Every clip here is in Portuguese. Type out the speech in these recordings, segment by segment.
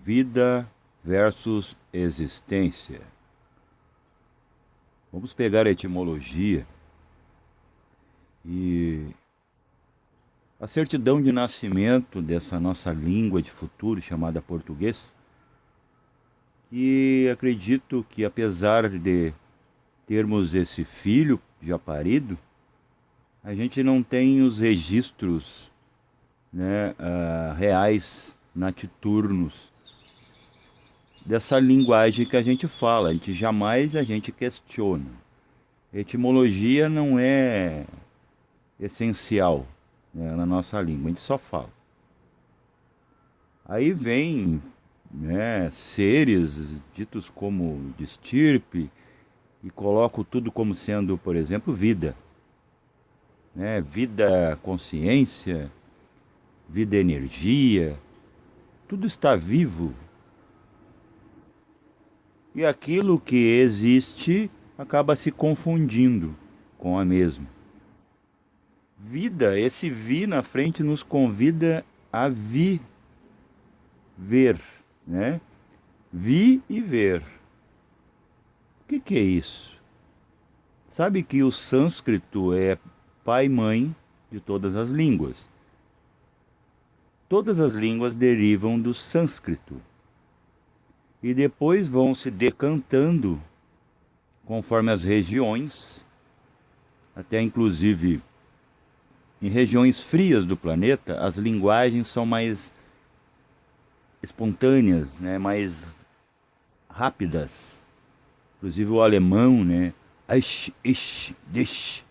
Vida versus existência. Vamos pegar a etimologia e a certidão de nascimento dessa nossa língua de futuro chamada português. E acredito que, apesar de termos esse filho já parido, a gente não tem os registros, reais, natiturnos dessa linguagem que a gente fala. A gente questiona. A etimologia não é essencial, na nossa língua, a gente só fala. Aí vem, seres ditos como de estirpe e colocam tudo como sendo, por exemplo, vida. Vida, consciência, vida, energia, tudo está vivo. E aquilo que existe acaba se confundindo com a mesma. Vida, esse vi na frente nos convida a ver, né? Vi e ver. O que é isso? Sabe que o sânscrito é pai e mãe de todas as línguas. Todas as línguas derivam do sânscrito e depois vão se decantando conforme as regiões, até inclusive em regiões frias do planeta, as linguagens são mais espontâneas, mais rápidas. Inclusive o alemão, ish, ish, dish,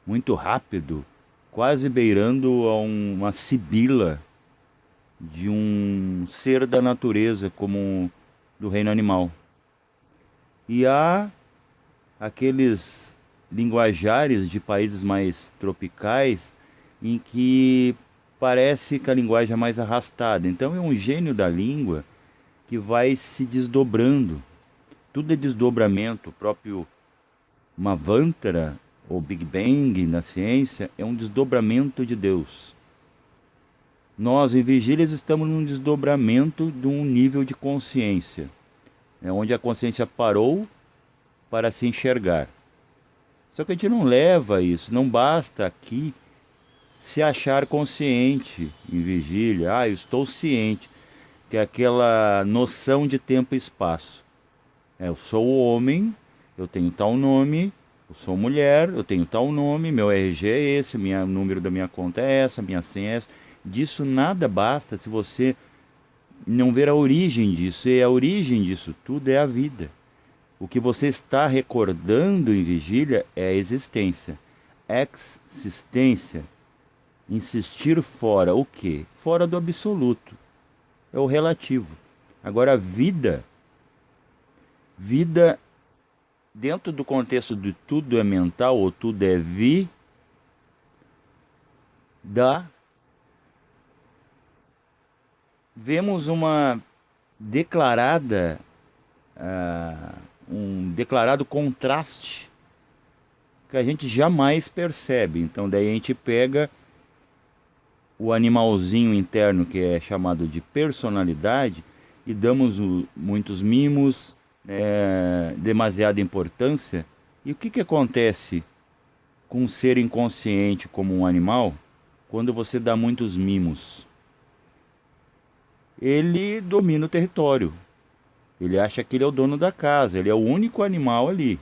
muito rápido, quase beirando a uma sibila de um ser da natureza, como do reino animal. E há aqueles linguajares de países mais tropicais em que parece que a linguagem é mais arrastada. Então é um gênio da língua que vai se desdobrando. Tudo é desdobramento. O próprio Manvantara, ou Big Bang na ciência, é um desdobramento de Deus. Nós, em vigílias, estamos num desdobramento de um nível de consciência, onde a consciência parou para se enxergar. Só que a gente não leva isso, não basta aqui se achar consciente em vigília. Eu estou ciente, que é aquela noção de tempo e espaço. Eu sou homem, eu tenho tal nome, eu sou mulher, eu tenho tal nome, meu RG é esse, o número da minha conta é essa, minha senha é essa. Disso nada basta se você não ver a origem disso. E a origem disso tudo é a vida. O que você está recordando em vigília é a existência. Existência. Insistir fora o quê? Fora do absoluto. É o relativo. Agora a vida, dentro do contexto de tudo é mental ou tudo é vemos uma declarada, um declarado contraste que a gente jamais percebe. Então daí a gente pega o animalzinho interno, que é chamado de personalidade, e damos muitos mimos, demasiada importância. E o que acontece com um ser inconsciente como um animal quando você dá muitos mimos? Ele domina o território. Ele acha que ele é o dono da casa, ele é o único animal ali.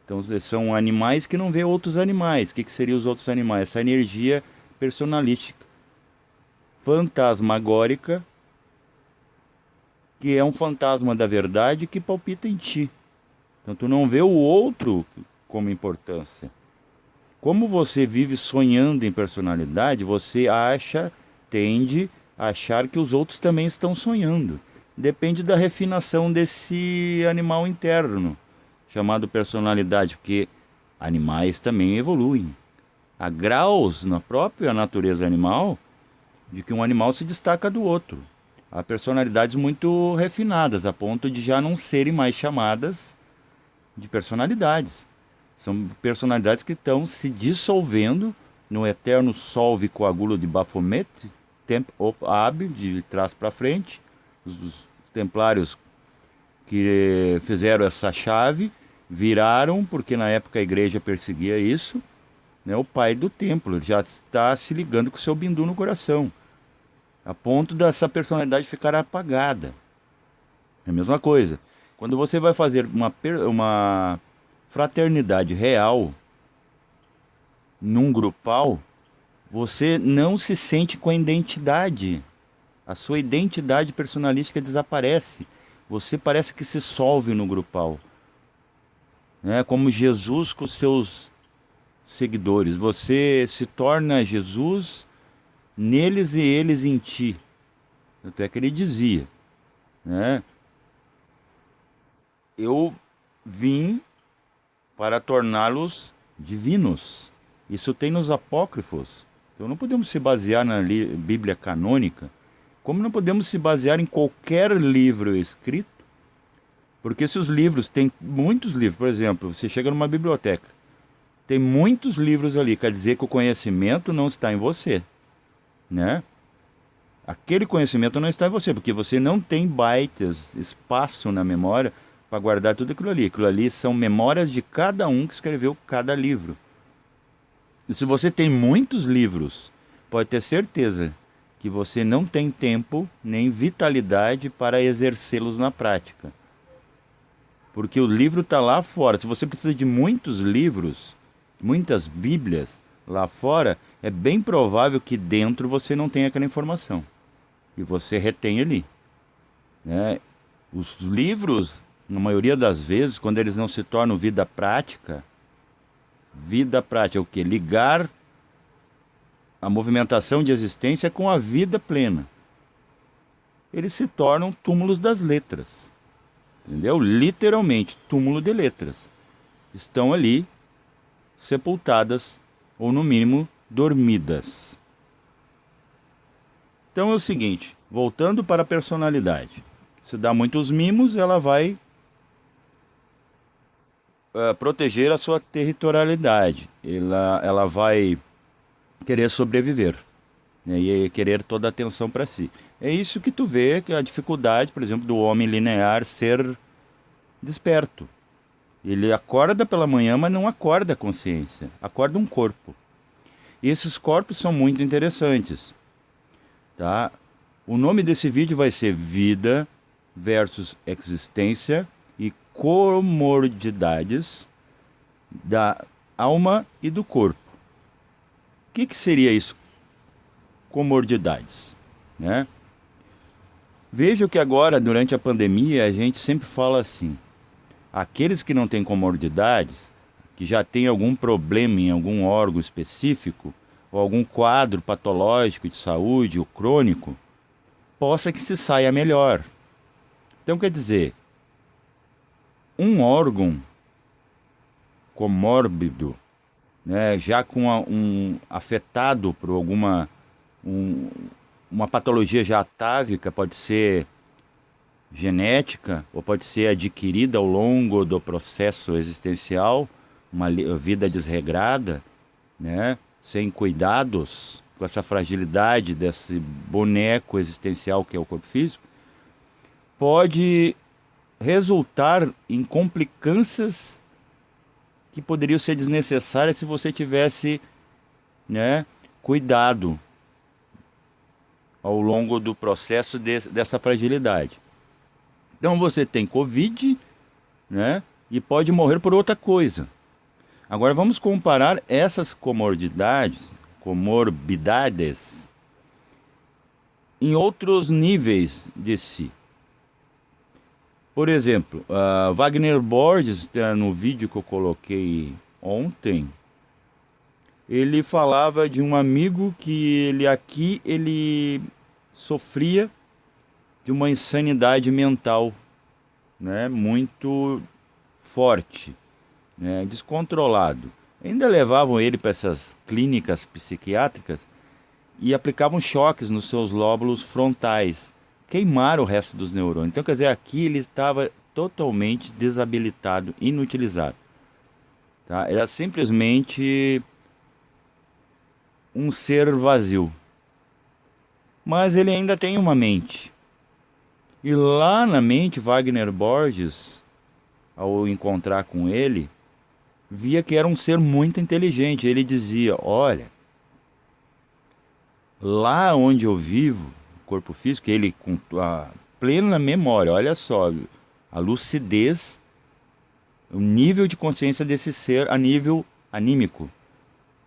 Então são animais que não vê outros animais. O que seriam os outros animais? Essa energia personalística, fantasmagórica, que é um fantasma da verdade que palpita em ti. Então tu não vê o outro como importância. Como você vive sonhando em personalidade, você tende a achar que os outros também estão sonhando. Depende da refinação desse animal interno, chamado personalidade, porque animais também evoluem. Há graus na própria natureza animal de que um animal se destaca do outro. Há personalidades muito refinadas, a ponto de já não serem mais chamadas de personalidades. São personalidades que estão se dissolvendo no eterno solve coagulo de Baphomet, Temp op ab, de trás para frente, Os templários que fizeram essa chave viraram, porque na época a igreja perseguia isso, né, o pai do templo. Ele já está se ligando com o seu bindu no coração, a ponto dessa personalidade ficar apagada. É a mesma coisa. Quando você vai fazer uma fraternidade real num grupal, você não se sente com a identidade. A sua identidade personalística desaparece. Você parece que se solve no grupal. É como Jesus com os seus seguidores. Você se torna Jesus neles e eles em ti. Até que ele dizia, né? Eu vim para torná-los divinos. Isso tem nos apócrifos. Então não podemos se basear na Bíblia canônica, como não podemos se basear em qualquer livro escrito, porque se os livros, tem muitos livros, por exemplo, você chega numa biblioteca, tem muitos livros ali, quer dizer que o conhecimento não está em você, né? Aquele conhecimento não está em você, porque você não tem bytes, espaço na memória para guardar tudo aquilo ali. Aquilo ali são memórias de cada um que escreveu cada livro. E se você tem muitos livros, pode ter certeza que você não tem tempo nem vitalidade para exercê-los na prática. Porque o livro está lá fora. Se você precisa de muitos livros, muitas bíblias lá fora, é bem provável que dentro você não tenha aquela informação. E você retém ali, né? Os livros, na maioria das vezes, quando eles não se tornam vida prática é o quê? Ligar a movimentação de existência com a vida plena. Eles se tornam túmulos das letras. Entendeu? Literalmente, túmulo de letras. Estão ali, sepultadas, ou no mínimo, dormidas. Então é o seguinte, voltando para a personalidade. Se dá muitos mimos, ela vai proteger a sua territorialidade. Ela vai querer sobreviver, né, e querer toda a atenção para si. É isso que tu vê, que a dificuldade, por exemplo, do homem linear ser desperto. Ele acorda pela manhã, mas não acorda a consciência, acorda um corpo. E esses corpos são muito interessantes, tá? O nome desse vídeo vai ser Vida versus Existência e Comodidades da Alma e do Corpo. O que seria isso? Comodidades, né? Veja que agora, durante a pandemia, a gente sempre fala assim, aqueles que não têm comodidades, que já têm algum problema em algum órgão específico, ou algum quadro patológico de saúde ou crônico, possa que se saia melhor. Então, quer dizer, um órgão comórbido, né, já com um afetado por alguma uma patologia já atávica, pode ser genética ou pode ser adquirida ao longo do processo existencial, uma vida desregrada, né, sem cuidados, com essa fragilidade desse boneco existencial que é o corpo físico, pode resultar em complicâncias que poderiam ser desnecessárias se você tivesse, né, cuidado ao longo do processo dessa fragilidade. Então você tem Covid, né, e pode morrer por outra coisa. Agora vamos comparar essas comorbidades em outros níveis de si. Por exemplo, Wagner Borges, no vídeo que eu coloquei ontem, ele falava de um amigo que ele sofria de uma insanidade mental, né, muito forte, né, descontrolado. Ainda levavam ele para essas clínicas psiquiátricas e aplicavam choques nos seus lóbulos frontais, queimaram o resto dos neurônios. Então, quer dizer, aqui ele estava totalmente desabilitado, inutilizado. Tá? Era simplesmente um ser vazio. Mas ele ainda tem uma mente. E lá na mente, Wagner Borges, ao encontrar com ele, via que era um ser muito inteligente. Ele dizia: olha, lá onde eu vivo, corpo físico, ele com a plena memória, olha só, a lucidez, o nível de consciência desse ser a nível anímico.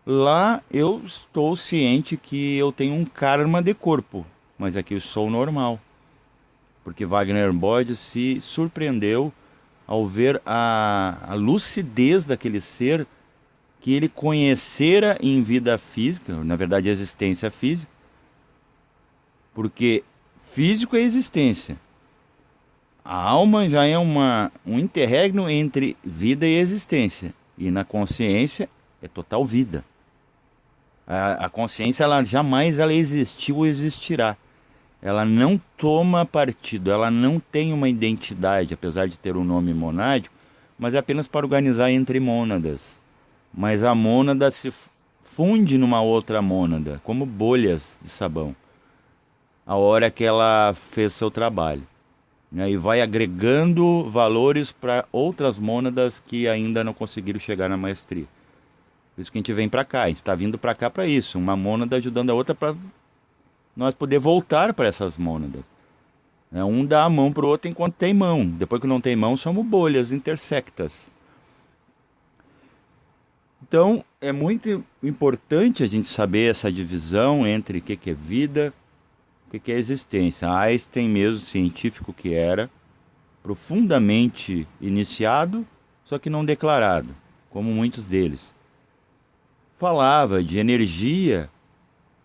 Lá eu estou ciente que eu tenho um karma de corpo, mas aqui eu sou normal. Porque Wagner Borges se surpreendeu ao ver a lucidez daquele ser que ele conhecera em vida física, na verdade existência física, porque físico é existência. A alma já é um interregno entre vida e existência, e na consciência é total vida. A consciência ela jamais ela existiu ou existirá. Ela não toma partido, ela não tem uma identidade, apesar de ter o nome monádico, mas é apenas para organizar entre mônadas. Mas a mônada se funde numa outra mônada, como bolhas de sabão, a hora que ela fez seu trabalho. E vai agregando valores para outras mônadas que ainda não conseguiram chegar na maestria. Por isso que a gente vem para cá, a gente está vindo para cá para isso, uma mônada ajudando a outra para nós poder voltar para essas mônadas. Um dá a mão para o outro enquanto tem mão. Depois que não tem mão, somos bolhas intersectas. Então, é muito importante a gente saber essa divisão entre o que é vida, o que é existência. Einstein mesmo, científico que era, profundamente iniciado, só que não declarado, como muitos deles. Falava de energia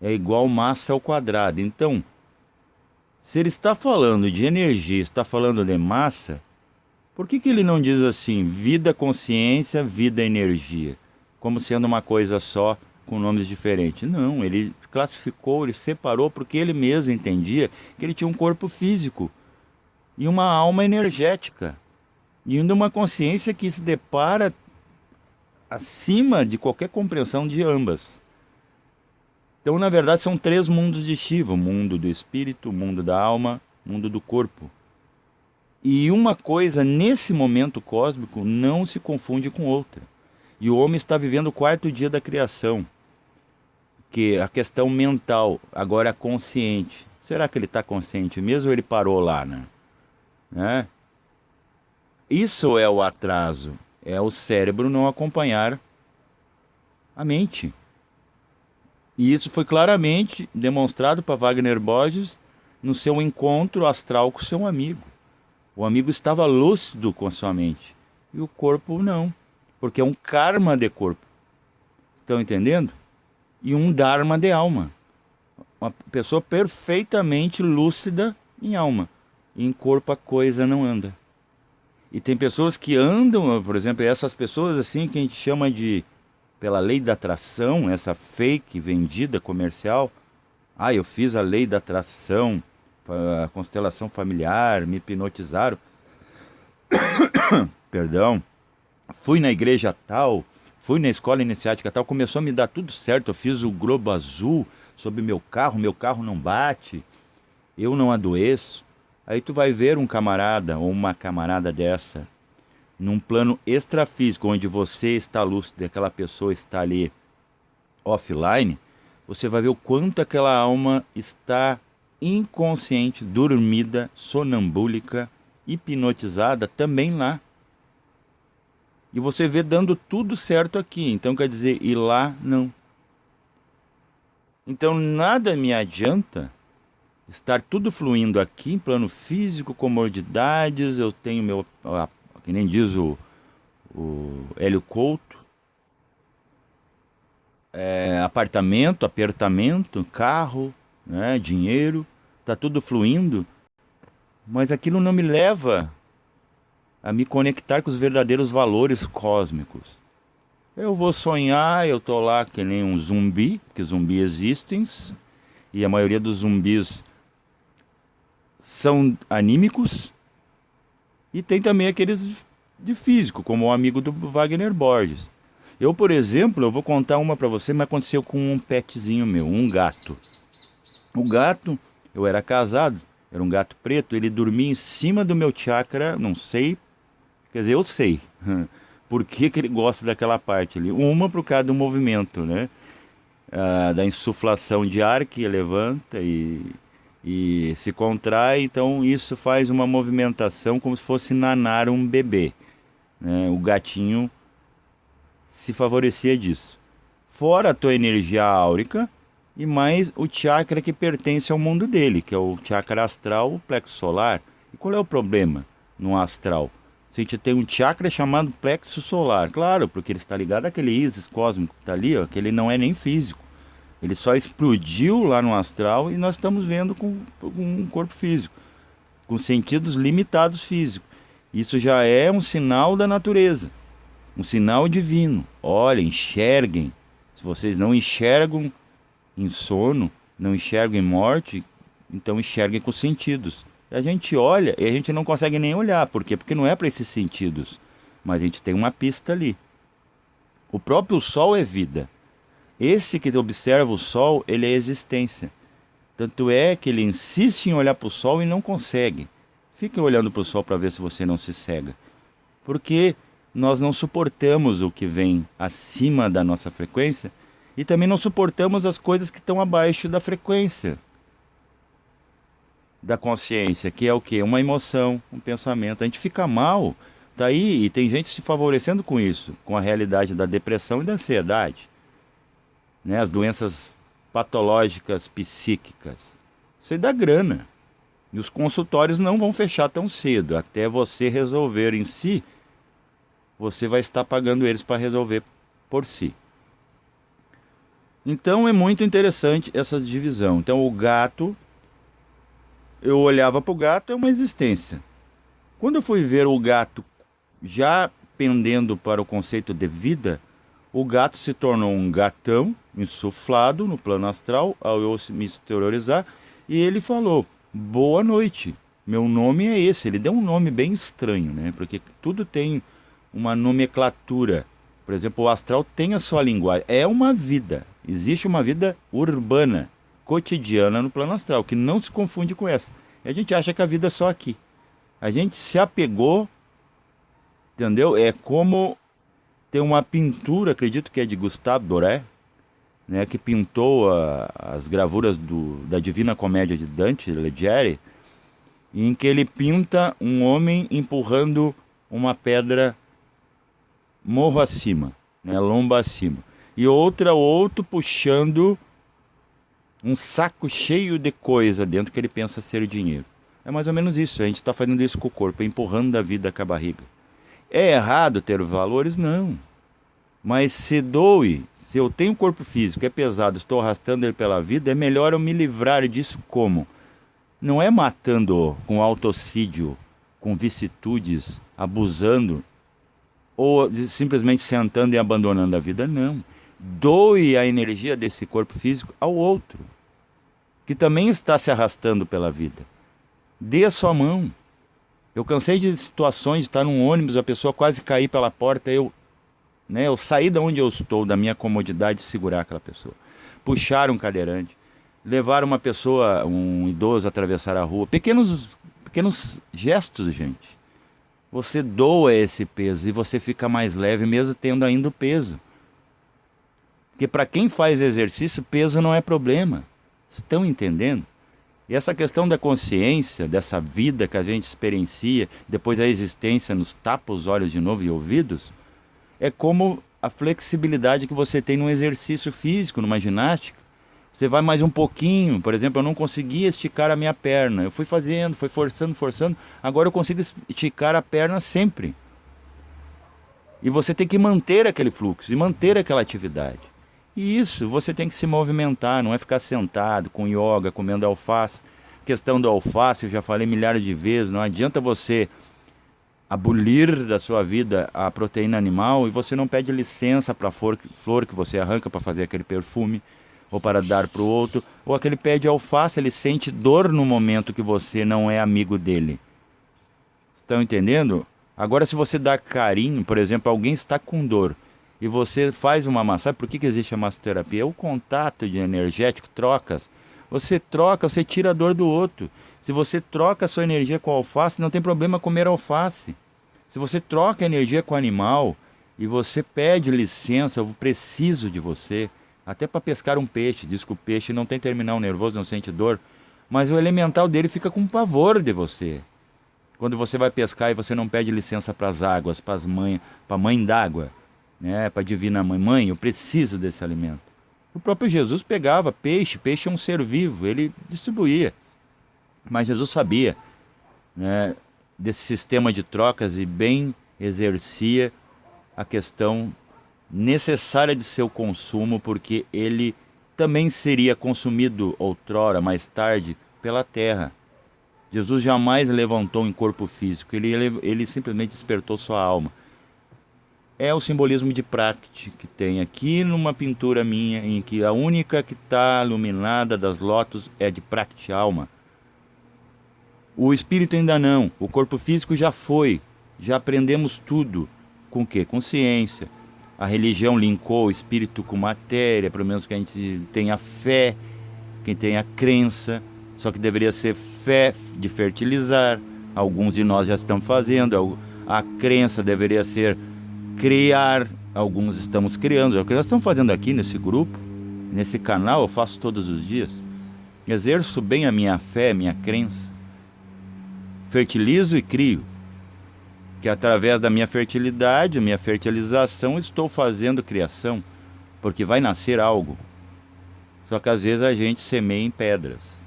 é igual massa ao quadrado. Então, se ele está falando de energia, está falando de massa, por que ele não diz assim, vida, consciência, vida, energia? Como sendo uma coisa só, com nomes diferentes. Não, ele classificou, ele separou, porque ele mesmo entendia que ele tinha um corpo físico e uma alma energética. E ainda uma consciência que se depara acima de qualquer compreensão de ambas. Então, na verdade, são três mundos de Shiva: o mundo do espírito, o mundo da alma, o mundo do corpo. E uma coisa, nesse momento cósmico, não se confunde com outra. E o homem está vivendo o quarto dia da criação, que a questão mental, agora consciente. Será que ele está consciente mesmo ou ele parou lá, né? Isso é o atraso, é o cérebro não acompanhar a mente. E isso foi claramente demonstrado para Wagner Borges no seu encontro astral com seu amigo. O amigo estava lúcido com a sua mente e o corpo não, porque é um karma de corpo. Estão entendendo? E um dharma de alma. Uma pessoa perfeitamente lúcida em alma. Em corpo a coisa não anda. E tem pessoas que andam, por exemplo, essas pessoas assim que a gente chama de, pela lei da atração, essa fake vendida comercial. Eu fiz a lei da atração, a constelação familiar, me hipnotizaram. Perdão. Fui na igreja tal, fui na escola iniciática tal, começou a me dar tudo certo. Eu fiz o globo azul sobre meu carro não bate, eu não adoeço. Aí tu vai ver um camarada ou uma camarada dessa, num plano extrafísico, onde você está lúcido e aquela pessoa está ali offline, você vai ver o quanto aquela alma está inconsciente, dormida, sonambúlica, hipnotizada também lá. E você vê dando tudo certo aqui. Então quer dizer, ir lá não. Então nada me adianta estar tudo fluindo aqui em plano físico, comodidades. Eu tenho meu, que nem diz o Hélio Couto, apartamento, apertamento, carro, né, dinheiro, está tudo fluindo. Mas aquilo não me leva a me conectar com os verdadeiros valores cósmicos. Eu vou sonhar, eu tô lá que nem um zumbi, porque zumbis existem, e a maioria dos zumbis são anímicos, e tem também aqueles de físico, como o amigo do Wagner Borges. Eu, por exemplo, eu vou contar uma para você, mas aconteceu com um petzinho meu, um gato. O gato, eu era casado, era um gato preto, ele dormia em cima do meu chakra, não sei, quer dizer, eu sei por que que ele gosta daquela parte ali. Uma por causa do movimento, né? Da insuflação de ar que levanta e se contrai, então isso faz uma movimentação como se fosse nanar um bebê, né? O gatinho se favorecia disso. Fora a tua energia áurica e mais o chakra que pertence ao mundo dele, que é o chakra astral, o plexo solar. E qual é o problema no astral? A gente tem um chakra chamado plexo solar, claro, porque ele está ligado àquele ísis cósmico que está ali, ó, que ele não é nem físico. Ele só explodiu lá no astral e nós estamos vendo com um corpo físico, com sentidos limitados físicos. Isso já é um sinal da natureza, um sinal divino. Olhem, enxerguem. Se vocês não enxergam em sono, não enxergam em morte, então enxerguem com os sentidos. A gente olha e a gente não consegue nem olhar. Por quê? Porque não é para esses sentidos. Mas a gente tem uma pista ali. O próprio Sol é vida. Esse que observa o Sol, ele é existência. Tanto é que ele insiste em olhar para o Sol e não consegue. Fique olhando para o Sol para ver se você não se cega. Porque nós não suportamos o que vem acima da nossa frequência e também não suportamos as coisas que estão abaixo da frequência da consciência, que é o quê? Uma emoção, um pensamento. A gente fica mal, daí, e tem gente se favorecendo com isso, com a realidade da depressão e da ansiedade, né? As doenças patológicas psíquicas. Isso aí dá grana. E os consultórios não vão fechar tão cedo. Até você resolver em si, você vai estar pagando eles para resolver por si. Então é muito interessante essa divisão. Então o gato, eu olhava para o gato, é uma existência. Quando eu fui ver o gato já pendendo para o conceito de vida, o gato se tornou um gatão insuflado no plano astral, ao eu me exteriorizar, e ele falou: boa noite, meu nome é esse. Ele deu um nome bem estranho, né? Porque tudo tem uma nomenclatura. Por exemplo, o astral tem a sua linguagem. É uma vida. Existe uma vida urbana, cotidiana no plano astral, que não se confunde com essa. E a gente acha que a vida é só aqui. A gente se apegou, entendeu? É como tem uma pintura, acredito que é de Gustave Doré, né, que pintou as gravuras da Divina Comédia de Dante Alighieri, em que ele pinta um homem empurrando uma pedra morro acima, né, lomba acima, e outro puxando um saco cheio de coisa dentro que ele pensa ser dinheiro. É mais ou menos isso, a gente está fazendo isso com o corpo, empurrando a vida com a barriga. É errado ter valores? Não. Mas se eu tenho um corpo físico, é pesado, estou arrastando ele pela vida, é melhor eu me livrar disso como? Não é matando com autocídio, com vicissitudes, abusando, ou simplesmente sentando e abandonando a vida, não. Doe a energia desse corpo físico ao outro, que também está se arrastando pela vida. Dê a sua mão. Eu cansei de situações de estar num ônibus, a pessoa quase cair pela porta, eu saí de onde eu estou, da minha comodidade, de segurar aquela pessoa. Puxar um cadeirante, levar uma pessoa, um idoso, a atravessar a rua. Pequenos gestos, gente. Você doa esse peso e você fica mais leve, mesmo tendo ainda o peso. Porque para quem faz exercício, peso não é problema. Estão entendendo? E essa questão da consciência, dessa vida que a gente experiencia, depois a existência nos tapa os olhos de novo e ouvidos, é como a flexibilidade que você tem num exercício físico, numa ginástica. Você vai mais um pouquinho, por exemplo, eu não conseguia esticar a minha perna. Eu fui fazendo, fui forçando, agora eu consigo esticar a perna sempre. E você tem que manter aquele fluxo e manter aquela atividade. E isso, você tem que se movimentar, não é ficar sentado com yoga, comendo alface. Questão do alface, eu já falei milhares de vezes, não adianta você abolir da sua vida a proteína animal e você não pede licença para a flor que você arranca para fazer aquele perfume, ou para dar para o outro, ou aquele pé de alface, ele sente dor no momento que você não é amigo dele. Estão entendendo? Agora, se você dá carinho, por exemplo, alguém está com dor, e você faz uma massagem. Sabe por que existe a massoterapia? É o contato de energético, trocas. Você troca, você tira a dor do outro. Se você troca a sua energia com a alface, não tem problema comer alface. Se você troca a energia com o animal e você pede licença, eu preciso de você, até para pescar um peixe, diz que o peixe não tem terminal nervoso, não sente dor, mas o elemental dele fica com pavor de você. Quando você vai pescar e você não pede licença para as águas, para a mãe d'água, né, para a divina mãe, mãe, eu preciso desse alimento. O próprio Jesus pegava peixe, peixe é um ser vivo, ele distribuía. Mas Jesus sabia, né, desse sistema de trocas e bem exercia a questão necessária de seu consumo, porque ele também seria consumido outrora, mais tarde, pela terra. Jesus jamais levantou em corpo físico, ele simplesmente despertou sua alma. É o simbolismo de Prakti que tem aqui numa pintura minha, em que a única que está iluminada das lótus é de Prakti, alma. O espírito ainda não, o corpo físico já foi, já aprendemos tudo. Com o quê? Com ciência. A religião linkou o espírito com matéria, pelo menos que a gente tenha fé, quem tenha crença, só que deveria ser fé de fertilizar, alguns de nós já estão fazendo, a crença deveria ser criar, alguns estamos criando, é o que nós estamos fazendo aqui nesse grupo, nesse canal, eu faço todos os dias, exerço bem a minha fé, a minha crença, fertilizo e crio, que através da minha fertilidade, minha fertilização, estou fazendo criação, porque vai nascer algo, só que às vezes a gente semeia em pedras,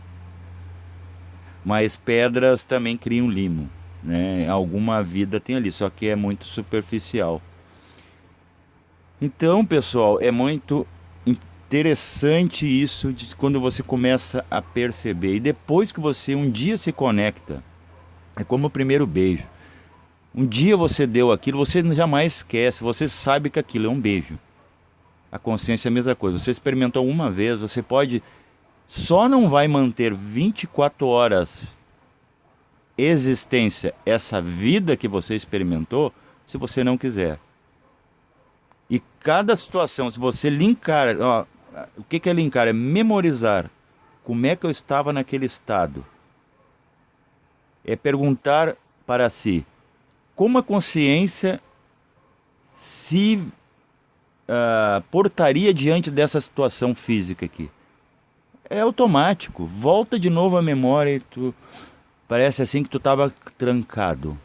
mas pedras também criam limo, né? Alguma vida tem ali, só que é muito superficial. Então, pessoal, é muito interessante isso de quando você começa a perceber. E depois que você um dia se conecta, é como o primeiro beijo. Um dia você deu aquilo, você jamais esquece, você sabe que aquilo é um beijo. A consciência é a mesma coisa. Você experimentou uma vez, você pode... Só não vai manter 24 horas existência, essa vida que você experimentou, se você não quiser. E cada situação, se você linkar, ó, o que é linkar? É memorizar como é que eu estava naquele estado. É perguntar para si, como a consciência se portaria diante dessa situação física aqui. É automático, volta de novo a memória e tu... Parece assim que tu estava trancado,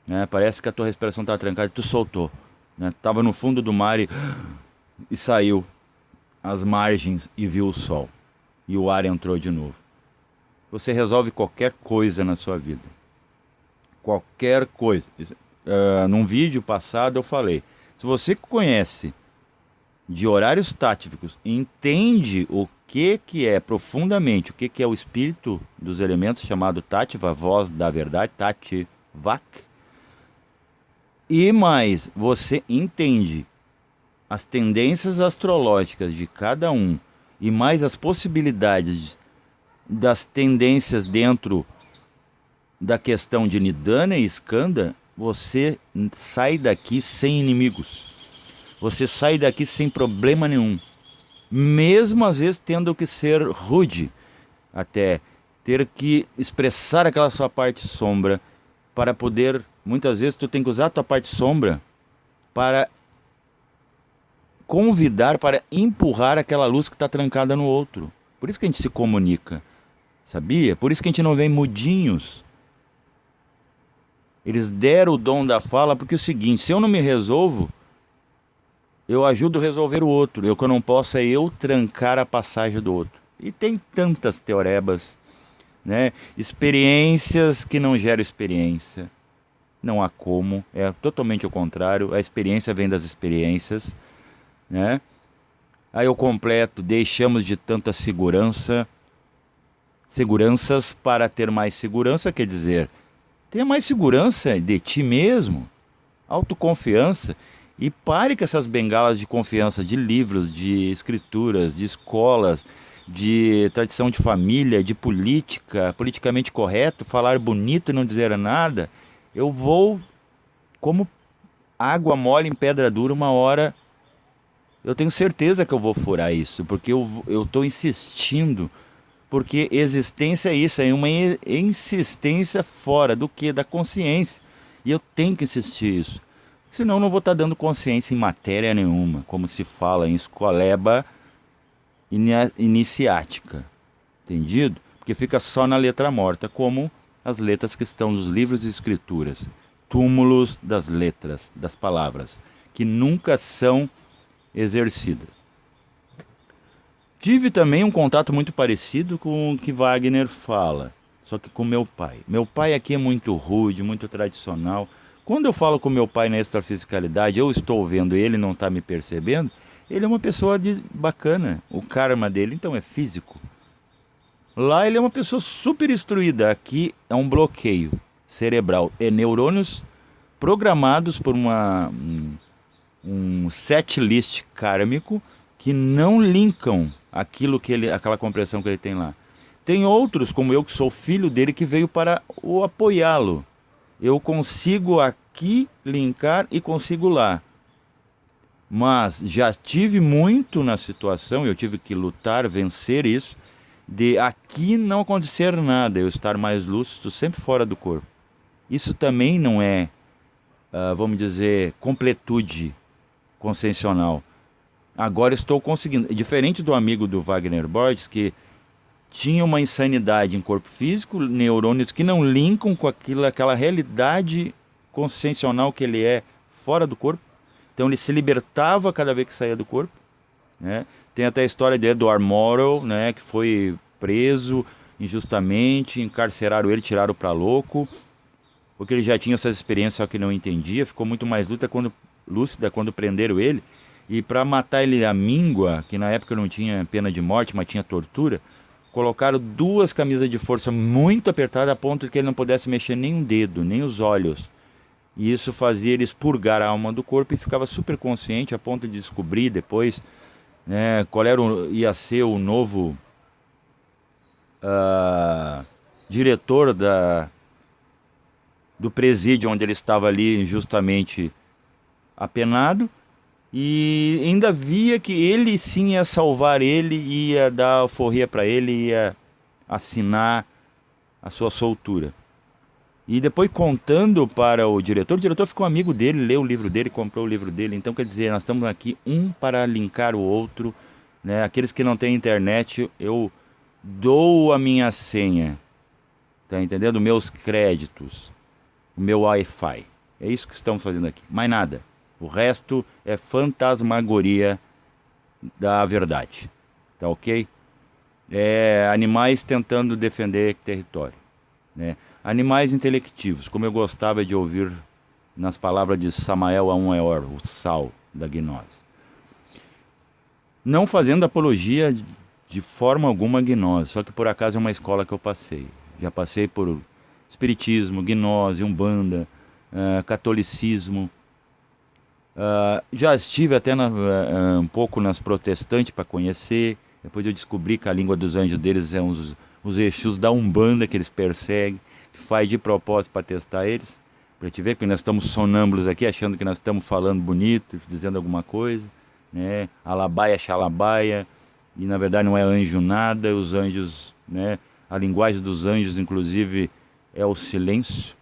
né? Parece que a tua respiração estava trancada e tu soltou, né? Tava no fundo do mar e saiu às margens e viu o sol. E o ar entrou de novo. Você resolve qualquer coisa na sua vida. Qualquer coisa. Num vídeo passado eu falei, se você conhece de horários táticos, entende o que é profundamente, o que é o espírito dos elementos chamado Tativa, voz da verdade, Tativak, e mais, você entende as tendências astrológicas de cada um e mais as possibilidades das tendências dentro da questão de Nidana e Skanda, você sai daqui sem inimigos. Você sai daqui sem problema nenhum. Mesmo às vezes tendo que ser rude, até ter que expressar aquela sua parte sombra para poder, muitas vezes tu tem que usar a tua parte sombra para convidar, para empurrar aquela luz que está trancada no outro. Por isso que a gente se comunica, sabia? Por isso que a gente não vem mudinhos. Eles deram o dom da fala porque é o seguinte, se eu não me resolvo, eu ajudo a resolver o outro. O que eu não posso é eu trancar a passagem do outro. E tem tantas teorebas, né? Experiências que não geram experiência. Não há como. É totalmente o contrário. A experiência vem das experiências, né? Aí eu completo. Deixamos de tanta seguranças para ter mais segurança. Quer dizer, tenha mais segurança de ti mesmo. Autoconfiança. E pare com essas bengalas de confiança de livros, de escrituras, de escolas, de tradição de família, de política, politicamente correto, falar bonito e não dizer nada. Eu vou, como água mole em pedra dura, uma hora eu tenho certeza que eu vou furar isso, porque eu estou insistindo Porque existência é isso, é uma insistência fora do que? Da consciência. E eu tenho que insistir isso. Senão eu não vou estar dando consciência em matéria nenhuma, como se fala em escoleba iniciática. Entendido? Porque fica só na letra morta, como as letras que estão nos livros e escrituras. Túmulos das letras, das palavras, que nunca são exercidas. Tive também um contato muito parecido com o que Wagner fala, só que com meu pai. Meu pai aqui é muito rude, muito tradicional. Quando eu falo com meu pai na extrafisicalidade, eu estou vendo ele, não está me percebendo, ele é uma pessoa bacana. O karma dele, então, é físico. Lá ele é uma pessoa super instruída. Aqui é um bloqueio cerebral. É neurônios programados por um set list kármico que não linkam aquela compreensão que ele tem lá. Tem outros, como eu, que sou filho dele, que veio para o apoiá-lo. Eu consigo aqui linkar e consigo lá. Mas já tive muito na situação, eu tive que lutar, vencer isso, de aqui não acontecer nada, eu estar mais lúcido, sempre fora do corpo. Isso também não é, vamos dizer, completude consciencial. Agora estou conseguindo. Diferente do amigo do Wagner Borges, que tinha uma insanidade em corpo físico, neurônios que não linkam com aquela realidade consciencial que ele é fora do corpo. Então ele se libertava cada vez que saía do corpo. Né? Tem até a história de Edward Morrow, né, que foi preso injustamente, encarceraram ele, tiraram para louco, porque ele já tinha essas experiências, só que não entendia, ficou muito mais lúcida quando prenderam ele. E para matar ele à míngua, que na época não tinha pena de morte, mas tinha tortura, colocaram 2 camisas de força muito apertadas a ponto de que ele não pudesse mexer nem um dedo, nem os olhos. E isso fazia ele expurgar a alma do corpo e ficava super consciente a ponto de descobrir depois, né, qual ia ser o novo diretor do presídio onde ele estava ali injustamente apenado. E ainda via que ele sim ia salvar ele, ia dar alforria para ele, ia assinar a sua soltura. E depois contando para o diretor ficou amigo dele, leu o livro dele, comprou o livro dele. Então quer dizer, nós estamos aqui um para linkar o outro. Né? Aqueles que não têm internet, eu dou a minha senha, tá entendendo? Meus créditos, o meu Wi-Fi. É isso que estamos fazendo aqui, mais nada. O resto é fantasmagoria da verdade, tá ok? É animais tentando defender território, né? Animais intelectivos, como eu gostava de ouvir nas palavras de Samael Aun-Weor, o sal da gnose. Não fazendo apologia de forma alguma à gnose, só que por acaso é uma escola que eu passei. Já passei por espiritismo, gnose, umbanda, catolicismo. Já estive até um pouco nas protestantes para conhecer. Depois eu descobri que a língua dos anjos deles é os Exus da Umbanda que eles perseguem, que faz de propósito para testar eles. Para te ver que nós estamos sonâmbulos aqui, achando que nós estamos falando bonito, dizendo alguma coisa, né? Alabaia, xalabaia, e na verdade não é anjo nada. Os anjos, né? A linguagem dos anjos, inclusive, é o silêncio,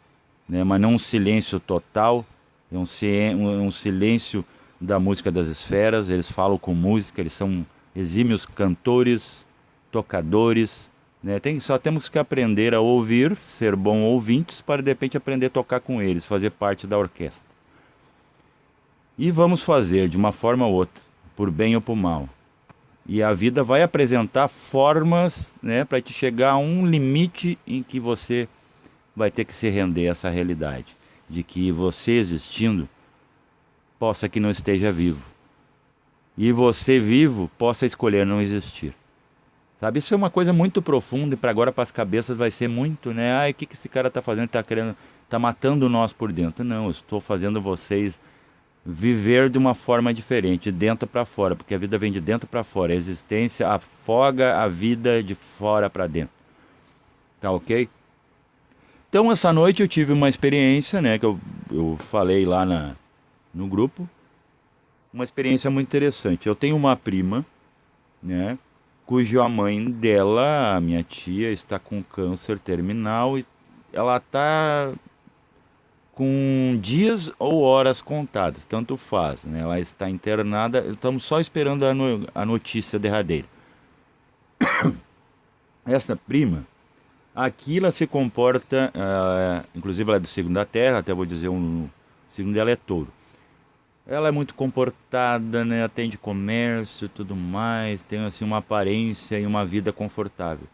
né? Mas não um silêncio total. É um silêncio da música das esferas. Eles falam com música, eles são exímios cantores, tocadores, né? Só temos que aprender a ouvir, ser bons ouvintes, para de repente aprender a tocar com eles, fazer parte da orquestra. E vamos fazer de uma forma ou outra, por bem ou por mal. E a vida vai apresentar formas, né, para te chegar a um limite em que você vai ter que se render a essa realidade. De que você existindo, possa que não esteja vivo. E você vivo, possa escolher não existir. Sabe, isso é uma coisa muito profunda e para agora para as cabeças vai ser muito, né? Ai, o que esse cara está fazendo? Está matando nós por dentro. Não, eu estou fazendo vocês viver de uma forma diferente, de dentro para fora, porque a vida vem de dentro para fora. A existência afoga a vida de fora para dentro. Tá ok? Então, essa noite eu tive uma experiência, né, que eu falei lá no grupo, uma experiência muito interessante. Eu tenho uma prima, né, cujo a mãe dela, a minha tia, está com câncer terminal e ela está com dias ou horas contadas, tanto faz, né? Ela está internada, estamos só esperando a notícia derradeira. Essa prima, aqui ela se comporta, inclusive ela é do signo da Terra, até vou dizer o signo dela é Touro. Ela é muito comportada, né? Atende comércio, e tudo mais, tem assim uma aparência e uma vida confortável.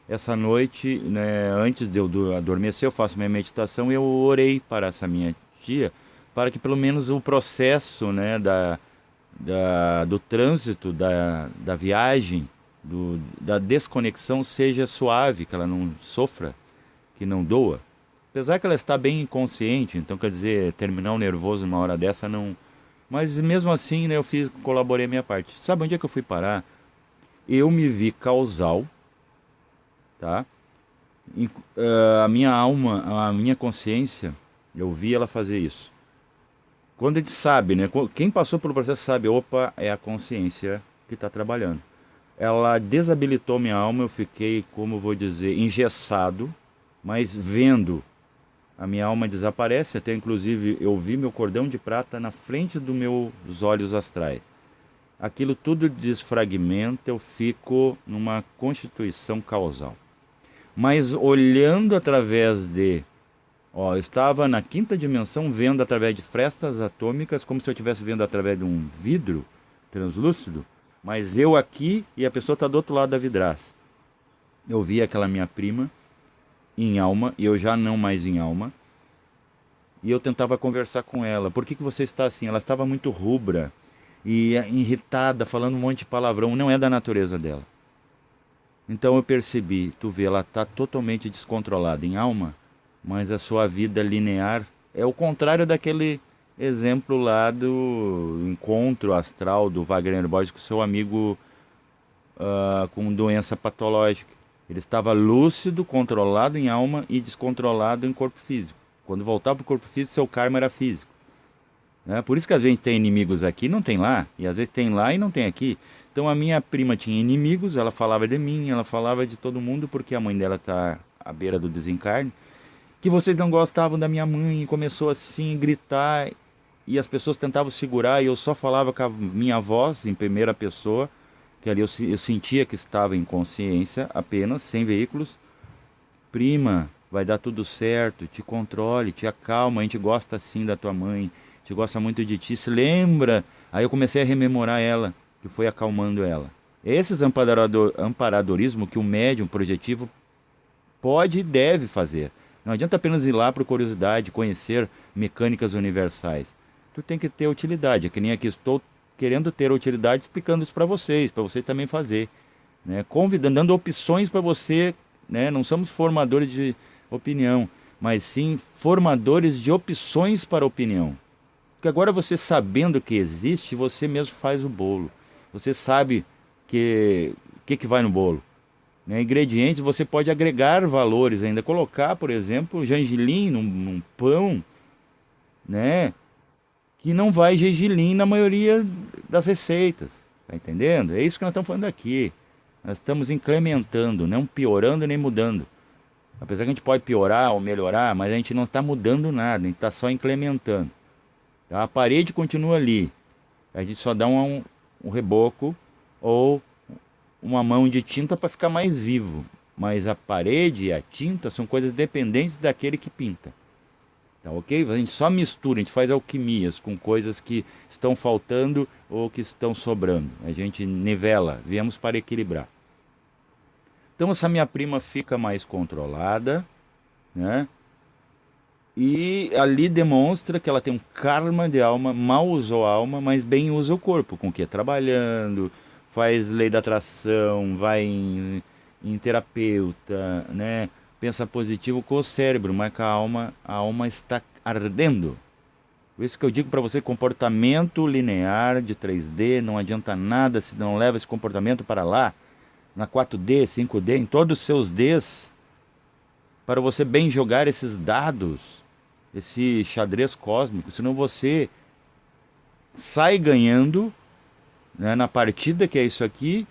Essa noite, né, antes de eu adormecer, eu faço minha meditação e eu orei para essa minha tia, para que pelo menos o processo, né, do trânsito, da viagem, da desconexão seja suave, que ela não sofra, que não doa. Apesar que ela está bem inconsciente, então quer dizer, terminar o nervoso numa hora dessa não. Mas mesmo assim, né, colaborei a minha parte. Sabe onde é que eu fui parar? Eu me vi causal, tá? A minha alma, a minha consciência, eu vi ela fazer isso. Quando a gente sabe, né? Quem passou pelo processo sabe, opa, é a consciência que está trabalhando. Ela desabilitou minha alma, eu fiquei, como eu vou dizer, engessado, mas vendo a minha alma desaparece, até inclusive eu vi meu cordão de prata na frente dos meus olhos astrais. Aquilo tudo desfragmenta, eu fico numa constituição causal. Mas olhando através de. Ó, eu estava na quinta dimensão vendo através de frestas atômicas, como se eu estivesse vendo através de um vidro translúcido, mas eu aqui e a pessoa está do outro lado da vidraça. Eu vi aquela minha prima em alma, e eu já não mais em alma, e eu tentava conversar com ela. Por que você está assim? Ela estava muito rubra e irritada, falando um monte de palavrão, não é da natureza dela. Então eu percebi, tu vê, ela está totalmente descontrolada em alma, mas a sua vida linear é o contrário daquele exemplo lá do encontro astral do Wagner Borges com seu amigo com doença patológica. Ele estava lúcido, controlado em alma e descontrolado em corpo físico. Quando voltava para o corpo físico, seu karma era físico. Né? Por isso que às vezes tem inimigos aqui, não tem lá, e às vezes tem lá e não tem aqui. Então a minha prima tinha inimigos, ela falava de mim, ela falava de todo mundo, porque a mãe dela está à beira do desencarne, que vocês não gostavam da minha mãe, e começou assim a gritar, e as pessoas tentavam segurar, e eu só falava com a minha voz em primeira pessoa, que ali eu sentia que estava em consciência apenas, sem veículos. Prima, vai dar tudo certo, te controle, te acalma, a gente gosta assim da tua mãe, a gente gosta muito de ti, se lembra? Aí eu comecei a rememorar ela, que foi acalmando ela. Esses amparadorismo que o médium projetivo pode e deve fazer. Não adianta apenas ir lá por curiosidade, conhecer mecânicas universais. Tu tem que ter utilidade, é que nem aqui estou querendo ter utilidade explicando isso para vocês também fazer, né? Convidando, dando opções para você, né? Não somos formadores de opinião, mas sim formadores de opções para opinião. Porque agora você sabendo que existe, você mesmo faz o bolo. Você sabe que vai no bolo. Né? Ingredientes, você pode agregar valores ainda. Colocar, por exemplo, gergelim num pão, né? Que não vai gergelim na maioria das receitas. Tá entendendo? É isso que nós estamos falando aqui. Nós estamos incrementando, não piorando nem mudando. Apesar que a gente pode piorar ou melhorar, mas a gente não está mudando nada, a gente está só incrementando. Tá? A parede continua ali. A gente só dá um reboco ou uma mão de tinta para ficar mais vivo. Mas a parede e a tinta são coisas dependentes daquele que pinta. Tá ok? A gente só mistura, a gente faz alquimias com coisas que estão faltando ou que estão sobrando. A gente nivela, viemos para equilibrar. Então essa minha prima fica mais controlada, né? E ali demonstra que ela tem um karma de alma, mal usou a alma, mas bem usa o corpo, com o que? Trabalhando, faz lei da atração, vai em terapeuta, né? Pensa positivo com o cérebro, mas com a alma está ardendo. Por isso que eu digo para você, comportamento linear de 3D, não adianta nada se não leva esse comportamento para lá, na 4D, 5D, em todos os seus Ds, para você bem jogar esses dados, esse xadrez cósmico, senão você sai ganhando, né, na partida que é isso aqui,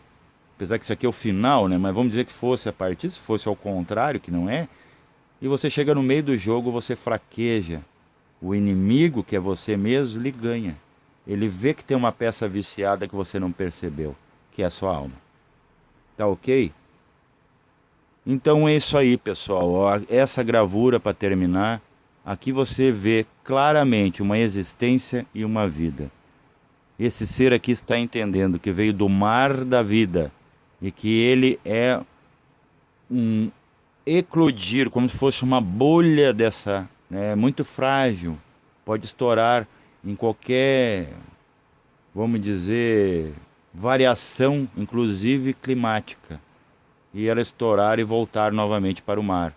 apesar que isso aqui é o final, né? Mas vamos dizer que fosse a partida, se fosse ao contrário, que não é, e você chega no meio do jogo, você fraqueja. O inimigo, que é você mesmo, lhe ganha. Ele vê que tem uma peça viciada que você não percebeu, que é a sua alma. Tá ok? Então é isso aí, pessoal. Ó, essa gravura para terminar. Aqui você vê claramente uma existência e uma vida. Esse ser aqui está entendendo que veio do mar da vida e que ele é um eclodir, como se fosse uma bolha dessa, né, muito frágil, pode estourar em qualquer, vamos dizer, variação, inclusive climática, e ela estourar e voltar novamente para o mar.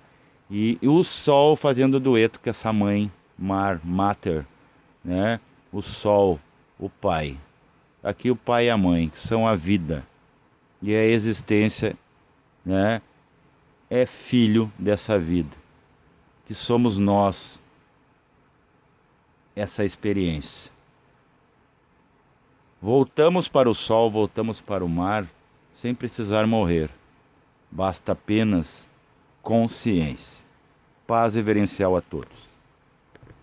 E o sol fazendo dueto com essa mãe, mar, mater, né? O sol, o pai. Aqui o pai e a mãe, que são a vida e a existência, né? É filho dessa vida, que somos nós, essa experiência. Voltamos para o sol, voltamos para o mar, sem precisar morrer. Basta apenas consciência. Paz reverencial a todos.